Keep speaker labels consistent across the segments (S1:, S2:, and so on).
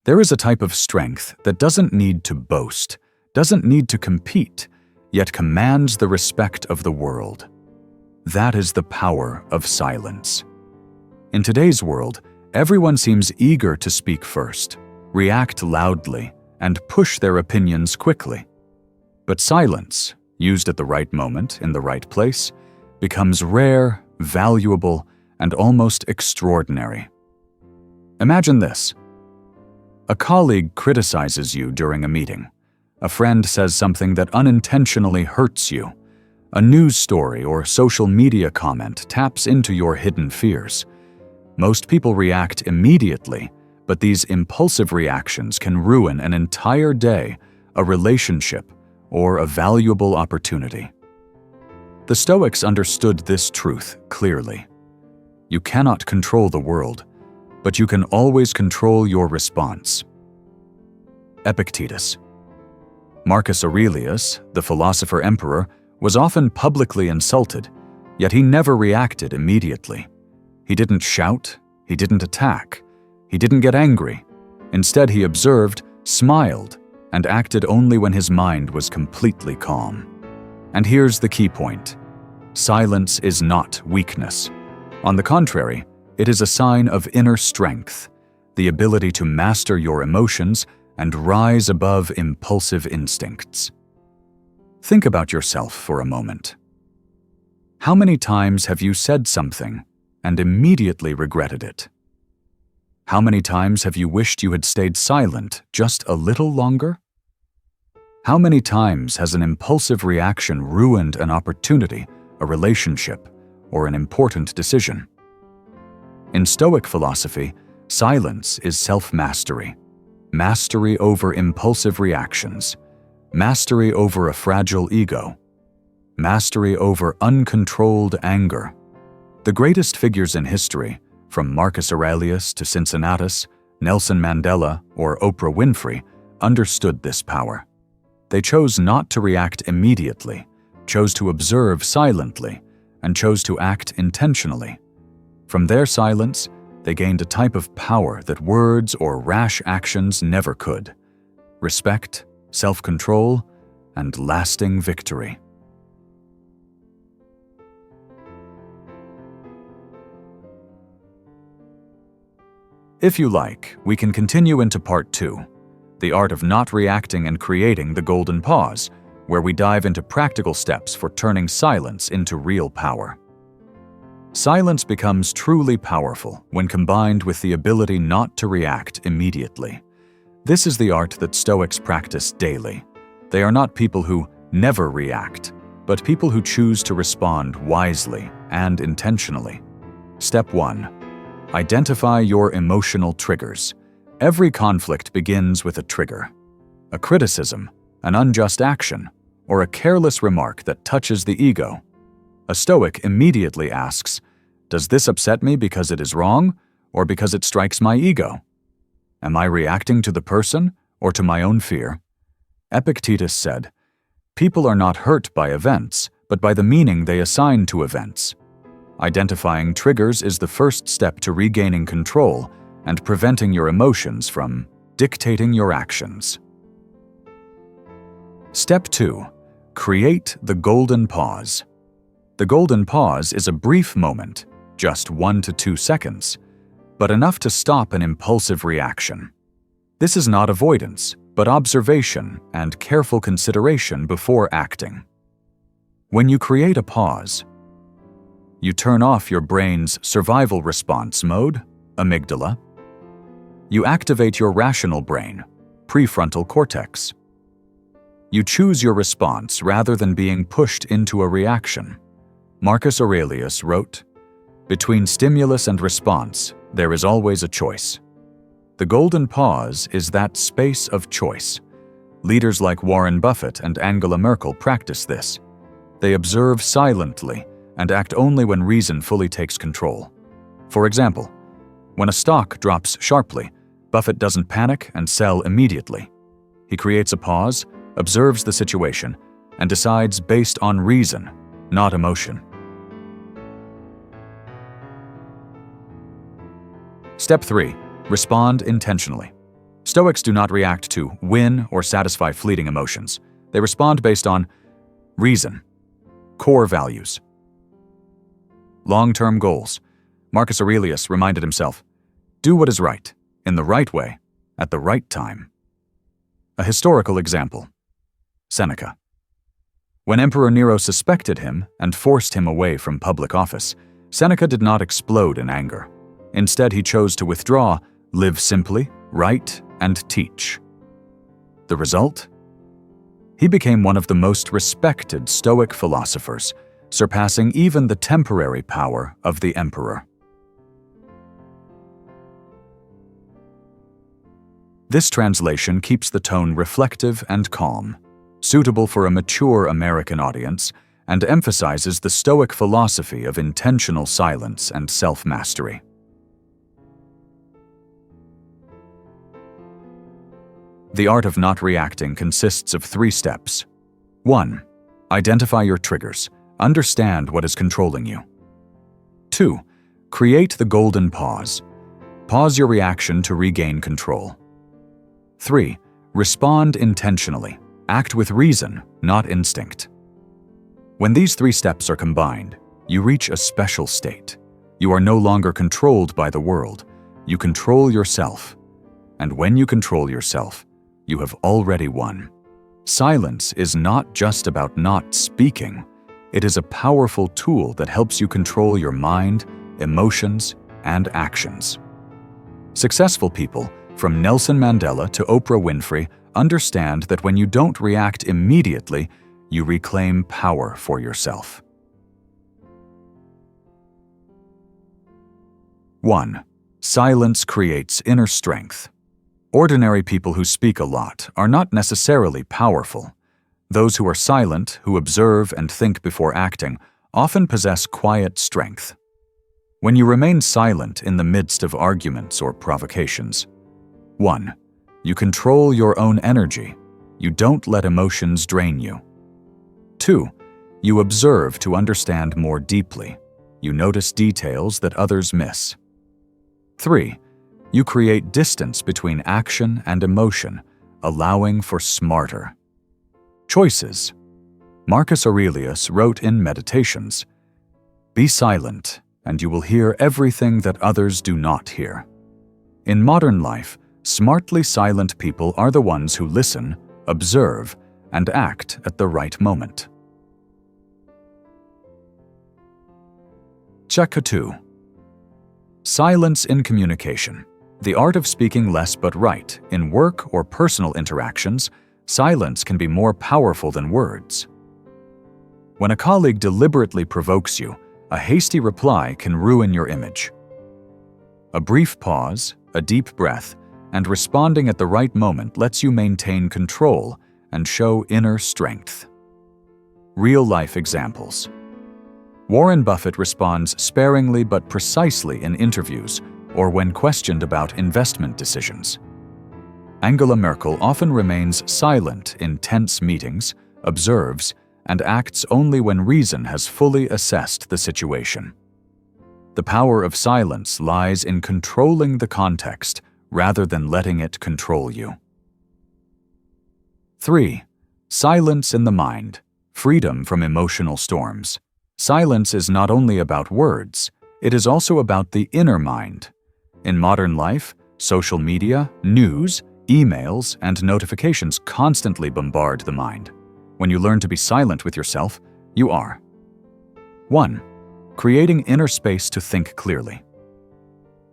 S1: There is a type of strength that doesn't need to boast, doesn't need to compete, yet commands the respect of the world. That is the power of silence. In today's world, everyone seems eager to speak first, react loudly, and push their opinions quickly. But silence, used at the right moment in the right place, becomes rare, valuable, and almost extraordinary. Imagine this. A colleague criticizes you during a meeting. A friend says something that unintentionally hurts you. A news story or social media comment taps into your hidden fears. Most people react immediately, but these impulsive reactions can ruin an entire day, a relationship, or a valuable opportunity. The Stoics understood this truth clearly. You cannot control the world, but you can always control your response. Epictetus. Marcus Aurelius, the philosopher-emperor, was often publicly insulted, yet he never reacted immediately. He didn't shout, he didn't attack, he didn't get angry. Instead, he observed, smiled, and acted only when his mind was completely calm. And here's the key point. Silence is not weakness. On the contrary, it is a sign of inner strength, the ability to master your emotions and rise above impulsive instincts. Think about yourself for a moment. How many times have you said something and immediately regretted it? How many times have you wished you had stayed silent just a little longer? How many times has an impulsive reaction ruined an opportunity, a relationship, or an important decision? In Stoic philosophy, silence is self-mastery. Mastery over impulsive reactions. Mastery over a fragile ego. Mastery over uncontrolled anger. The greatest figures in history, from Marcus Aurelius to Cincinnatus, Nelson Mandela, or Oprah Winfrey, understood this power. They chose not to react immediately, chose to observe silently, and chose to act intentionally. From their silence, they gained a type of power that words or rash actions never could. Respect, self-control, and lasting victory. If you like, we can continue into part 2, the art of not reacting and creating the golden pause, where we dive into practical steps for turning silence into real power. Silence becomes truly powerful when combined with the ability not to react immediately. This is the art that Stoics practice daily. They are not people who never react, but people who choose to respond wisely and intentionally. Step 1. Identify your emotional triggers. Every conflict begins with a trigger. A criticism, an unjust action, or a careless remark that touches the ego. A Stoic immediately asks, does this upset me because it is wrong, or because it strikes my ego? Am I reacting to the person, or to my own fear? Epictetus said, people are not hurt by events, but by the meaning they assign to events. Identifying triggers is the first step to regaining control and preventing your emotions from dictating your actions. Step 2. Create the golden pause. The golden pause is a brief moment, just 1 to 2 seconds, but enough to stop an impulsive reaction. This is not avoidance, but observation and careful consideration before acting. When you create a pause, you turn off your brain's survival response mode, amygdala. You activate your rational brain, prefrontal cortex. You choose your response rather than being pushed into a reaction. Marcus Aurelius wrote, between stimulus and response, there is always a choice. The golden pause is that space of choice. Leaders like Warren Buffett and Angela Merkel practice this. They observe silently and act only when reason fully takes control. For example, when a stock drops sharply, Buffett doesn't panic and sell immediately. He creates a pause, observes the situation, and decides based on reason, not emotion. Step 3. Respond intentionally. Stoics do not react to win or satisfy fleeting emotions. They respond based on reason, core values, long-term goals. Marcus Aurelius reminded himself, "Do what is right, in the right way, at the right time." A historical example. Seneca. When Emperor Nero suspected him and forced him away from public office, Seneca did not explode in anger. Instead, he chose to withdraw, live simply, write, and teach. The result? He became one of the most respected Stoic philosophers, surpassing even the temporary power of the emperor. This translation keeps the tone reflective and calm, suitable for a mature American audience, and emphasizes the Stoic philosophy of intentional silence and self-mastery. The art of not reacting consists of 3 steps. 1. Identify your triggers. Understand what is controlling you. 2. Create the golden pause. Pause your reaction to regain control. 3. Respond intentionally. Act with reason, not instinct. When these 3 steps are combined, you reach a special state. You are no longer controlled by the world. You control yourself. And when you control yourself, you have already won. Silence is not just about not speaking. It is a powerful tool that helps you control your mind, emotions, and actions. Successful people, from Nelson Mandela to Oprah Winfrey, understand that when you don't react immediately, you reclaim power for yourself. 1. Silence creates inner strength. Ordinary people who speak a lot are not necessarily powerful. Those who are silent, who observe and think before acting, often possess quiet strength. When you remain silent in the midst of arguments or provocations, 1. You control your own energy. You don't let emotions drain you. 2. You observe to understand more deeply. You notice details that others miss. 3. You create distance between action and emotion, allowing for smarter choices. Marcus Aurelius wrote in Meditations, "Be silent, and you will hear everything that others do not hear." In modern life, smartly silent people are the ones who listen, observe, and act at the right moment. Chapter 2. Silence in communication. The art of speaking less but right. In work or personal interactions, silence can be more powerful than words. When a colleague deliberately provokes you, a hasty reply can ruin your image. A brief pause, a deep breath, and responding at the right moment lets you maintain control and show inner strength. Real-life examples. Warren Buffett responds sparingly but precisely in interviews or when questioned about investment decisions. Angela Merkel often remains silent in tense meetings, observes, and acts only when reason has fully assessed the situation. The power of silence lies in controlling the context rather than letting it control you. 3. Silence in the mind. Freedom from emotional storms. Silence is not only about words, it is also about the inner mind. In modern life, social media, news, emails, and notifications constantly bombard the mind. When you learn to be silent with yourself, you are 1. Creating inner space to think clearly.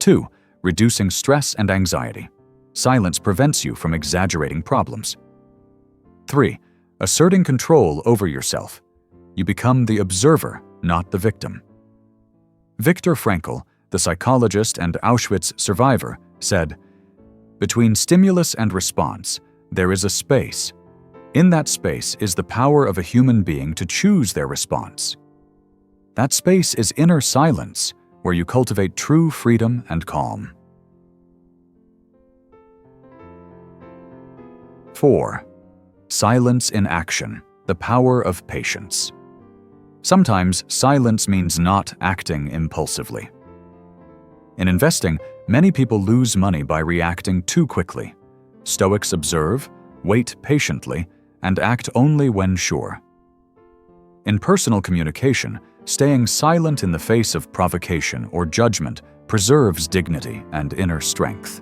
S1: 2. Reducing stress and anxiety. Silence prevents you from exaggerating problems. 3. Asserting control over yourself. You become the observer, not the victim. Viktor Frankl, the psychologist and Auschwitz survivor, said, "Between stimulus and response, there is a space. In that space is the power of a human being to choose their response. That space is inner silence, where you cultivate true freedom and calm." 4. Silence in action, the power of patience. Sometimes silence means not acting impulsively. In investing, many people lose money by reacting too quickly. Stoics observe, wait patiently, and act only when sure. In personal communication, staying silent in the face of provocation or judgment preserves dignity and inner strength.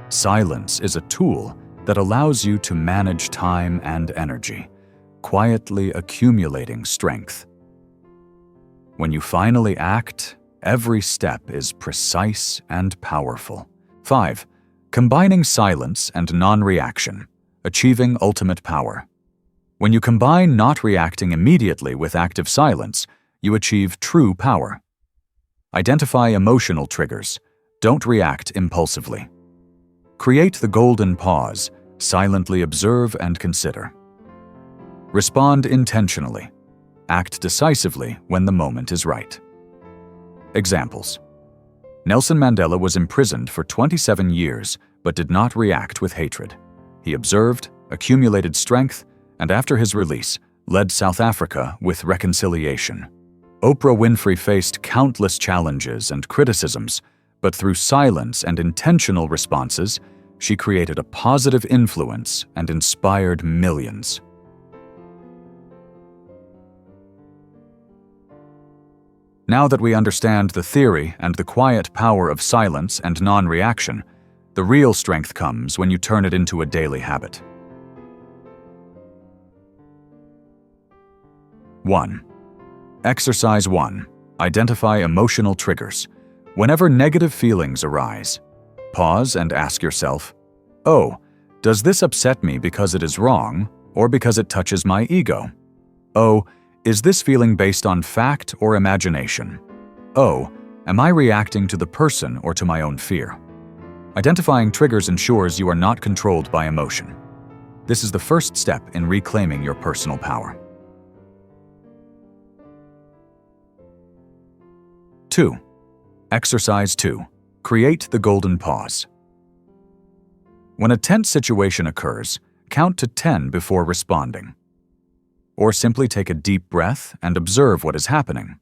S1: Silence is a tool that allows you to manage time and energy, quietly accumulating strength. When you finally act, every step is precise and powerful. 5. Combining silence and non-reaction, achieving ultimate power. When you combine not reacting immediately with active silence, you achieve true power. Identify emotional triggers. Don't react impulsively. Create the golden pause. Silently observe and consider. Respond intentionally. Act decisively when the moment is right. Examples. Nelson Mandela was imprisoned for 27 years but did not react with hatred. He observed, accumulated strength, and after his release, led South Africa with reconciliation. Oprah Winfrey faced countless challenges and criticisms, but through silence and intentional responses, she created a positive influence and inspired millions. Now that we understand the theory and the quiet power of silence and non-reaction, the real strength comes when you turn it into a daily habit. 1. Exercise 1. Identify emotional triggers. Whenever negative feelings arise, pause and ask yourself, "Oh, does this upset me because it is wrong or because it touches my ego? Oh, is this feeling based on fact or imagination? Oh, am I reacting to the person or to my own fear?" Identifying triggers ensures you are not controlled by emotion. This is the first step in reclaiming your personal power. 2. Exercise 2. Create the golden pause. When a tense situation occurs, count to 10 before responding. Or simply take a deep breath and observe what is happening.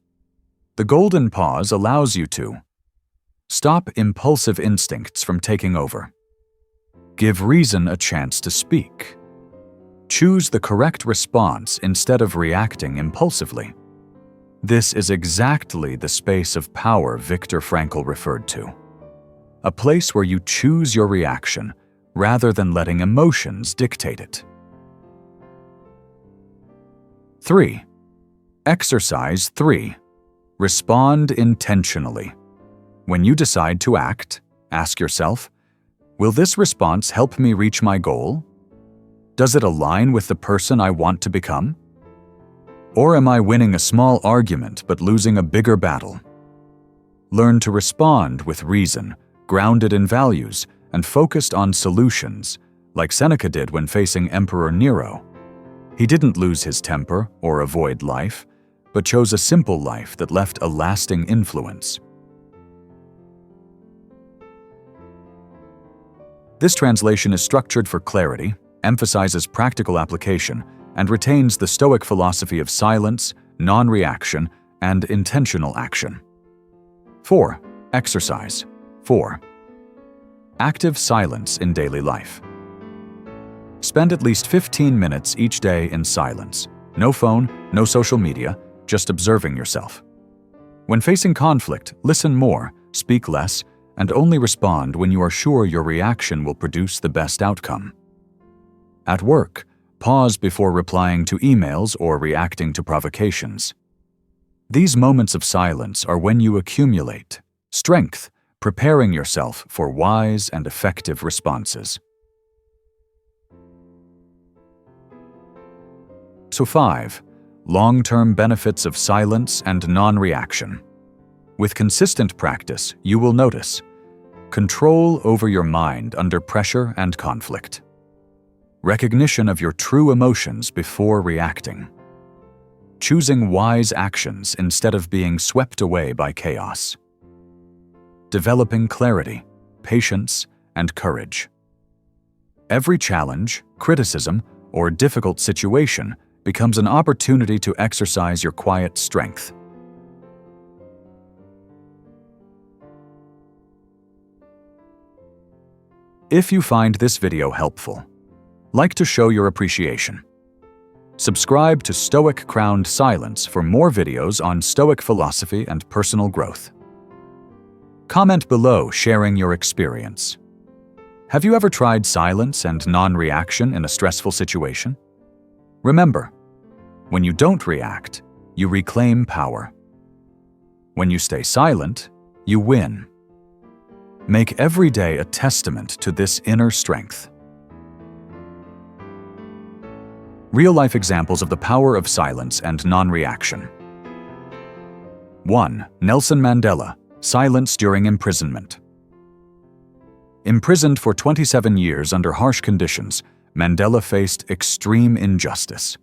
S1: The golden pause allows you to stop impulsive instincts from taking over. Give reason a chance to speak. Choose the correct response instead of reacting impulsively. This is exactly the space of power Viktor Frankl referred to. A place where you choose your reaction rather than letting emotions dictate it. 3. Exercise 3. Respond intentionally. When you decide to act, ask yourself, will this response help me reach my goal? Does it align with the person I want to become? Or am I winning a small argument but losing a bigger battle? Learn to respond with reason, grounded in values, and focused on solutions, like Seneca did when facing Emperor Nero. He didn't lose his temper or avoid life, but chose a simple life that left a lasting influence. This translation is structured for clarity, emphasizes practical application, and retains the Stoic philosophy of silence, non-reaction, and intentional action. 4. Exercise 4. Active silence in daily life. Spend at least 15 minutes each day in silence. No phone, no social media, just observing yourself. When facing conflict, listen more, speak less, and only respond when you are sure your reaction will produce the best outcome. At work, pause before replying to emails or reacting to provocations. These moments of silence are when you accumulate strength, preparing yourself for wise and effective responses. So 5. Long-term benefits of silence and non-reaction. With consistent practice, you will notice control over your mind under pressure and conflict. Recognition of your true emotions before reacting. Choosing wise actions instead of being swept away by chaos. Developing clarity, patience, and courage. Every challenge, criticism, or difficult situation becomes an opportunity to exercise your quiet strength. If you find this video helpful, like to show your appreciation. Subscribe to Stoic Crowned Silence for more videos on Stoic philosophy and personal growth. Comment below sharing your experience. Have you ever tried silence and non-reaction in a stressful situation? Remember, when you don't react, you reclaim power. When you stay silent, you win. Make every day a testament to this inner strength. Real-life examples of the power of silence and non-reaction. 1. Nelson Mandela, silence during imprisonment. Imprisoned for 27 years under harsh conditions, Mandela faced extreme injustice.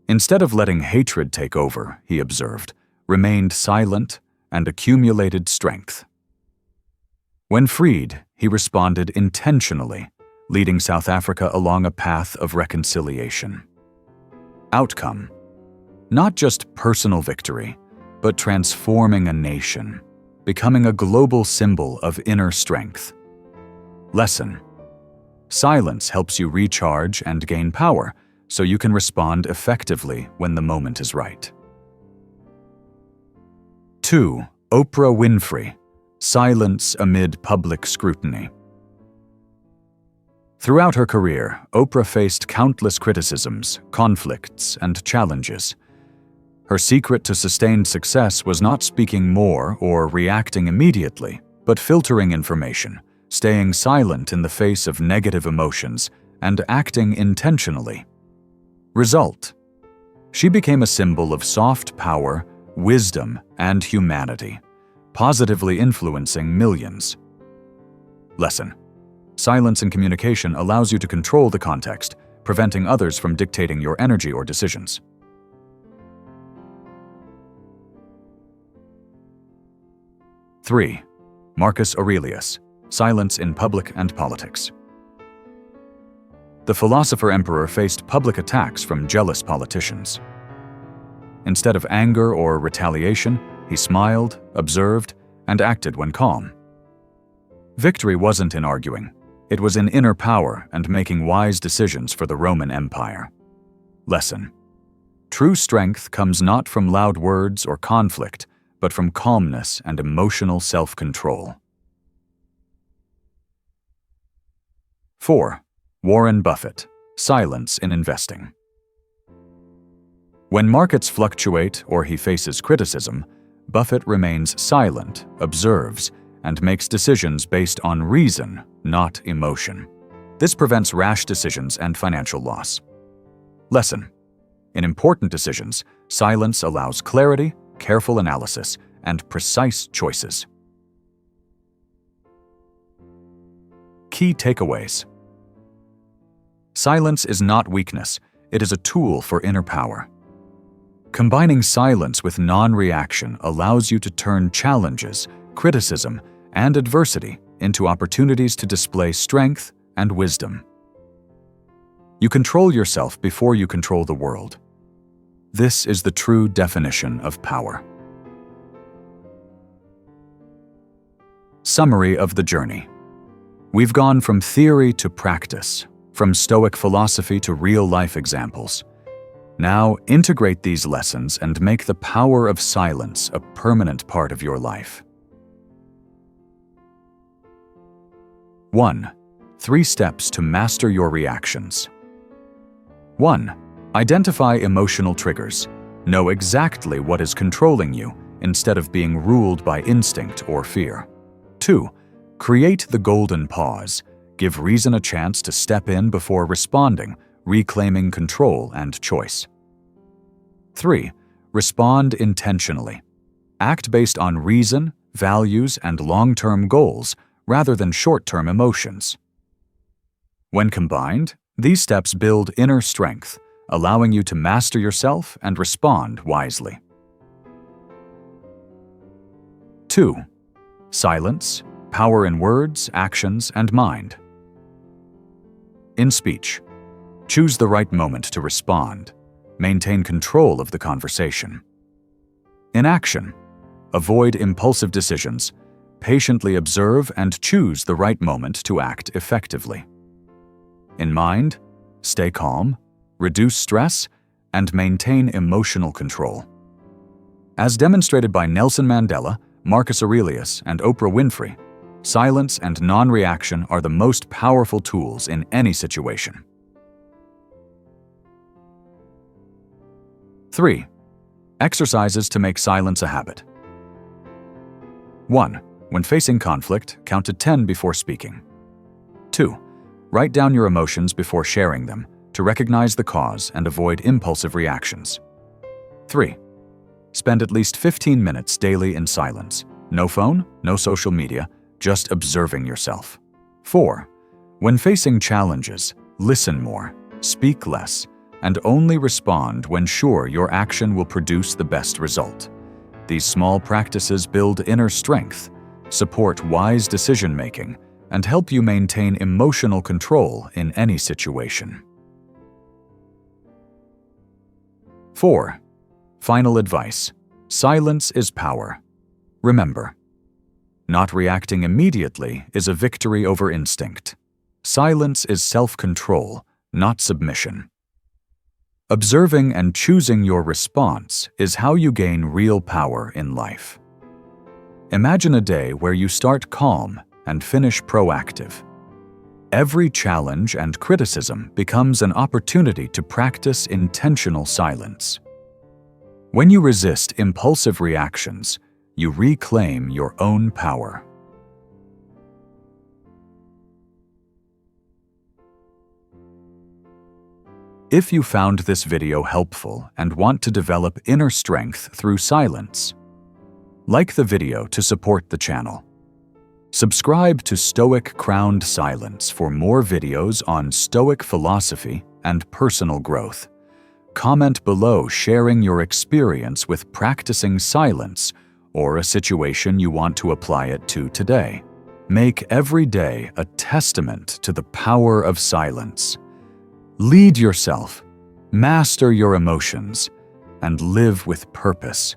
S1: Instead of letting hatred take over, he observed, remained silent, and accumulated strength. When freed, he responded intentionally, leading South Africa along a path of reconciliation. Outcome: not just personal victory, but transforming a nation, becoming a global symbol of inner strength. Lesson: silence helps you recharge and gain power, so you can respond effectively when the moment is right. 2. Oprah Winfrey, silence amid public scrutiny. Throughout her career, Oprah faced countless criticisms, conflicts, and challenges. Her secret to sustained success was not speaking more or reacting immediately, but filtering information, staying silent in the face of negative emotions, and acting intentionally. Result: she became a symbol of soft power, wisdom, and humanity, positively influencing millions. Lesson: silence in communication allows you to control the context, preventing others from dictating your energy or decisions. Three. Marcus Aurelius, silence in public and politics. The philosopher-emperor faced public attacks from jealous politicians. Instead of anger or retaliation, he smiled, observed, and acted when calm. Victory wasn't in arguing. It was in inner power and making wise decisions for the Roman Empire. Lesson: true strength comes not from loud words or conflict, but from calmness and emotional self-control. 4. Warren Buffett, silence in investing. When markets fluctuate or he faces criticism, Buffett remains silent, observes, and makes decisions based on reason, not emotion. This prevents rash decisions and financial loss. Lesson: in important decisions, silence allows clarity, careful analysis, and precise choices. Key takeaways. Silence is not weakness, it is a tool for inner power. Combining silence with non-reaction allows you to turn challenges, criticism, and adversity into opportunities to display strength and wisdom. You control yourself before you control the world. This is the true definition of power. Summary of the journey. We've gone from theory to practice, from Stoic philosophy to real-life examples. Now, integrate these lessons and make the power of silence a permanent part of your life. 1. 3 steps to master your reactions. 1. Identify emotional triggers. Know exactly what is controlling you instead of being ruled by instinct or fear. 2. Create the golden pause. Give reason a chance to step in before responding, reclaiming control and choice. 3. Respond intentionally. Act based on reason, values, and long-term goals rather than short-term emotions. When combined, these steps build inner strength, allowing you to master yourself and respond wisely. 2. Silence, power in words, actions, and mind. In speech, choose the right moment to respond. Maintain control of the conversation. In action, avoid impulsive decisions. patiently observe and choose the right moment to act effectively. In mind, stay calm, reduce stress, and maintain emotional control. As demonstrated by Nelson Mandela, Marcus Aurelius, and Oprah Winfrey, silence and non-reaction are the most powerful tools in any situation. 3. Exercises to make silence a habit. 1. When facing conflict, count to 10 before speaking. 2. Write down your emotions before sharing them to recognize the cause and avoid impulsive reactions. 3. Spend at least 15 minutes daily in silence. No phone, no social media, just observing yourself. 4. When facing challenges, listen more, speak less, and only respond when sure your action will produce the best result. These small practices build inner strength, support wise decision-making, and help you maintain emotional control in any situation. 4. Final advice. Silence is power. Remember, not reacting immediately is a victory over instinct. Silence is self-control, not submission. Observing and choosing your response is how you gain real power in life. Imagine a day where you start calm and finish proactive. Every challenge and criticism becomes an opportunity to practice intentional silence. When you resist impulsive reactions, you reclaim your own power. If you found this video helpful and want to develop inner strength through silence, like the video to support the channel. Subscribe to Stoic Crowned Silence for more videos on Stoic philosophy and personal growth. Comment below sharing your experience with practicing silence or a situation you want to apply it to today. Make every day a testament to the power of silence. Lead yourself, master your emotions, and live with purpose.